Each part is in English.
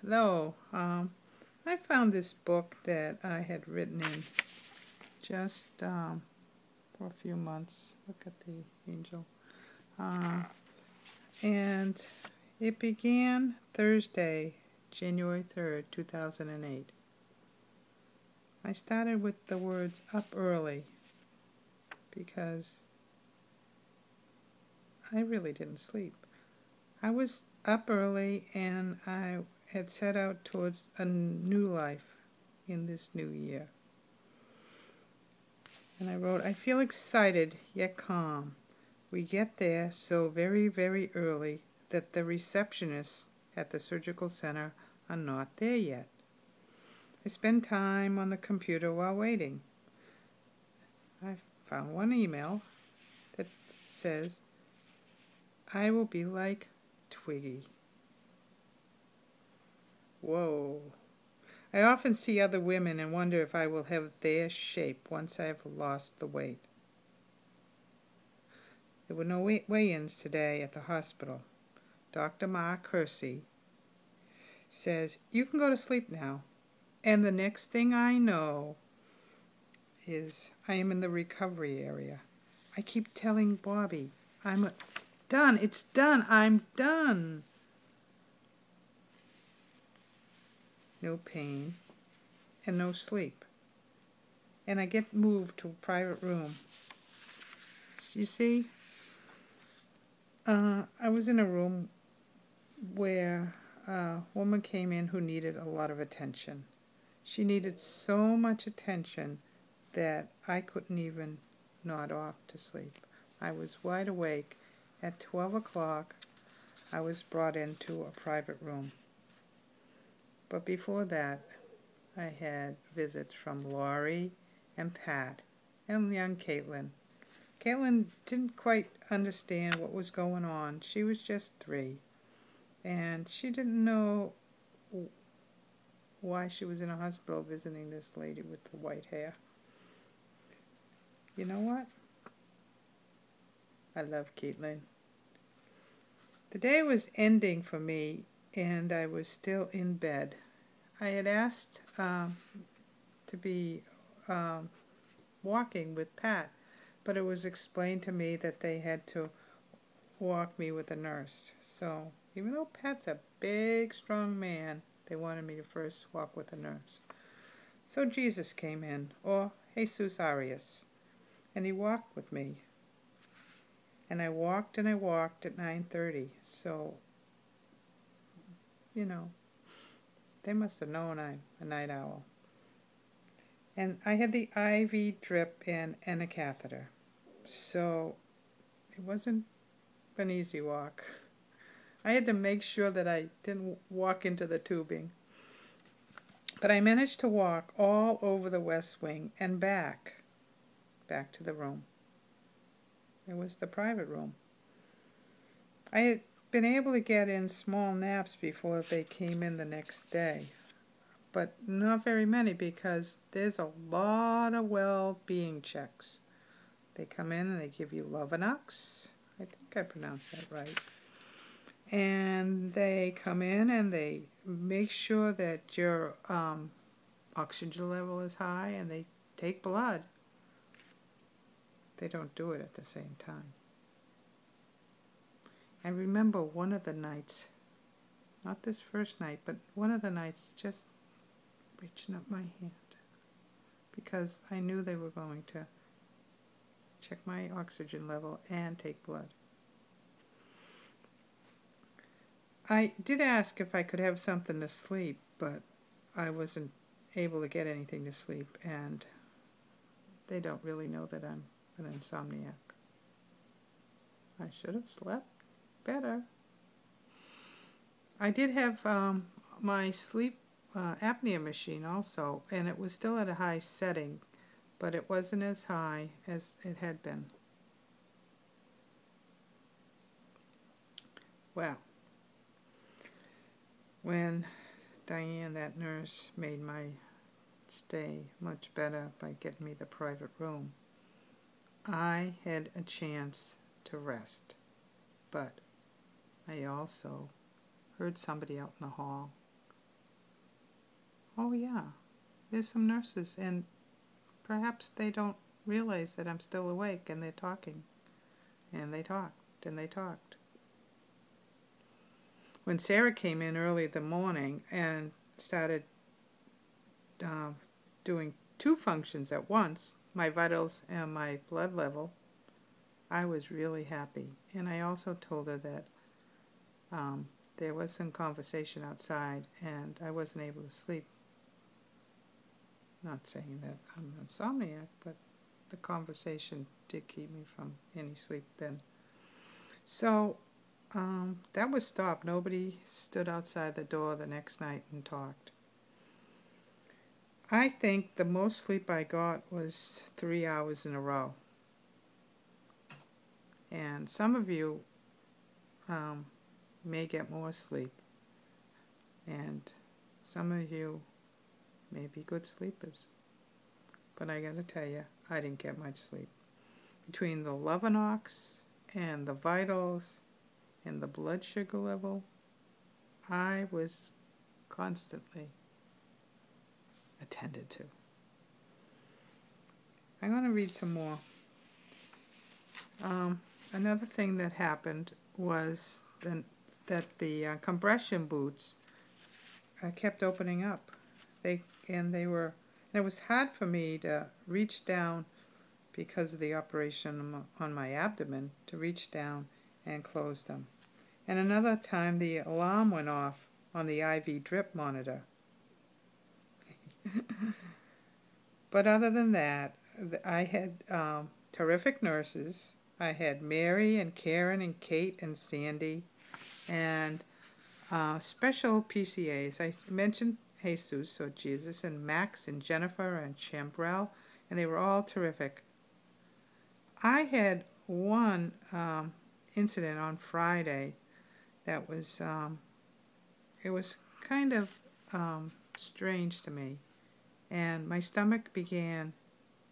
Hello. I found this book that I had written in just for a few months. Look at the angel. And it began Thursday, January 3rd, 2008. I started with the words up early because I really didn't sleep. I was up early and I had set out towards a new life in this new year. And I wrote, I feel excited yet calm. We get there so very, very early that the receptionists at the surgical center are not there yet. I spend time on the computer while waiting. I found one email that says, I will be like Twiggy. Whoa. I often see other women and wonder if I will have their shape once I have lost the weight. There were no weigh-ins today at the hospital. Dr. Ma Kersey says, you can go to sleep now. And the next thing I know is I am in the recovery area. I keep telling Bobby, I'm done. It's done. I'm done. No pain and no sleep. And I get moved to a private room. You see, I was in a room where a woman came in who needed a lot of attention. She needed so much attention that I couldn't even nod off to sleep. I was wide awake. At 12 o'clock, I was brought into a private room. But before that, I had visits from Laurie and Pat and young Caitlin. Caitlin didn't quite understand what was going on. She was just 3. And she didn't know why she was in a hospital visiting this lady with the white hair. You know what? I love Caitlin. The day was ending for me, and I was still in bed. I had asked to be walking with Pat, but it was explained to me that they had to walk me with a nurse. So even though Pat's a big, strong man, they wanted me to first walk with a nurse. So Jesus came in, or Jesus Arias, and he walked with me. And I walked and I walked at 9:30. So, you know, they must have known I'm a night owl. And I had the IV drip and a catheter. So it wasn't an easy walk. I had to make sure that I didn't walk into the tubing. But I managed to walk all over the West Wing and back to the room. It was the private room. I had been able to get in small naps before they came in the next day, but not very many because there's a lot of well-being checks. They come in and they give you Lovenox. I think I pronounced that right. And they come in and they make sure that your oxygen level is high, and they take blood. They don't do it at the same time. I remember one of the nights, not this first night, but one of the nights just reaching up my hand because I knew they were going to check my oxygen level and take blood. I did ask if I could have something to sleep, but I wasn't able to get anything to sleep, and they don't really know that I'm an insomniac. I should have slept better. I did have my sleep apnea machine also, and it was still at a high setting, but it wasn't as high as it had been. Well, when Diane, that nurse, made my stay much better by getting me the private room, I had a chance to rest, but I also heard somebody out in the hall, oh yeah, there's some nurses, and perhaps they don't realize that I'm still awake, and they're talking, and they talked, and they talked. When Sarah came in early in the morning and started uh, doing two functions at once, my vitals and my blood level, I was really happy. And I also told her that there was some conversation outside and I wasn't able to sleep. Not saying that I'm an insomniac, but the conversation did keep me from any sleep then. So that was stopped. Nobody stood outside the door the next night and talked. I think the most sleep I got was 3 hours in a row. And some of you may get more sleep. And some of you may be good sleepers. But I gotta tell you, I didn't get much sleep. Between the Lovenox and the vitals and the blood sugar level, I was constantly attended to. I'm going to read some more. Another thing that happened was that the compression boots kept opening up. It was hard for me to reach down because of the operation on my abdomen, to reach down and close them. And another time the alarm went off on the IV drip monitor. But other than that, I had terrific nurses. I had Mary and Karen and Kate and Sandy and special PCAs. I mentioned Jesus or Jesus and Max and Jennifer and Chambrel, and they were all terrific. I had one incident on Friday that was, it was kind of strange to me. And my stomach began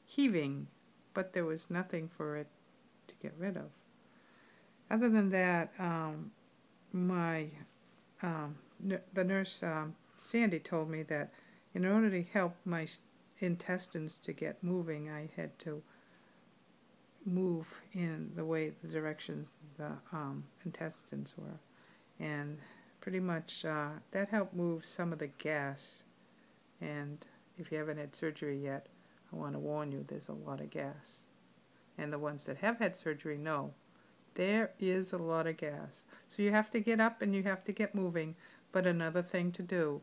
heaving, but there was nothing for it to get rid of. Other than that, the nurse, Sandy, told me that in order to help my intestines to get moving, I had to move in the directions the intestines were. And pretty much that helped move some of the gas. And if you haven't had surgery yet, I want to warn you, there's a lot of gas. And the ones that have had surgery know there is a lot of gas. So you have to get up and you have to get moving. But another thing to do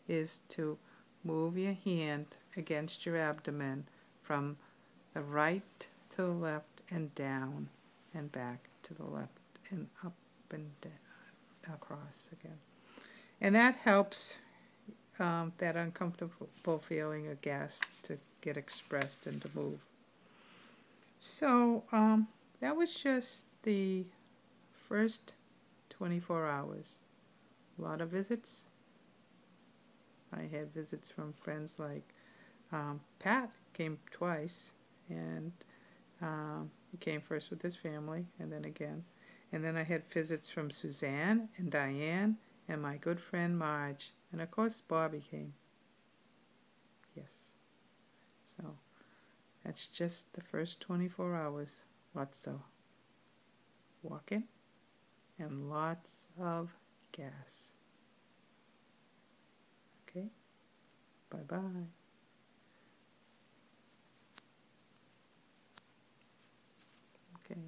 is to move your hand against your abdomen from the right to the left and down and back to the left and up and down, across again. And that helps that uncomfortable feeling of gas to get expressed and to move. So that was just the first 24 hours. A lot of visits. I had visits from friends like Pat came twice, and he came first with his family, and then again. And then I had visits from Suzanne and Diane and my good friend Marge. And of course Bobby came. Yes. So that's just the first 24 hours. Lots of walking and lots of gas. Okay? Bye-bye. Okay.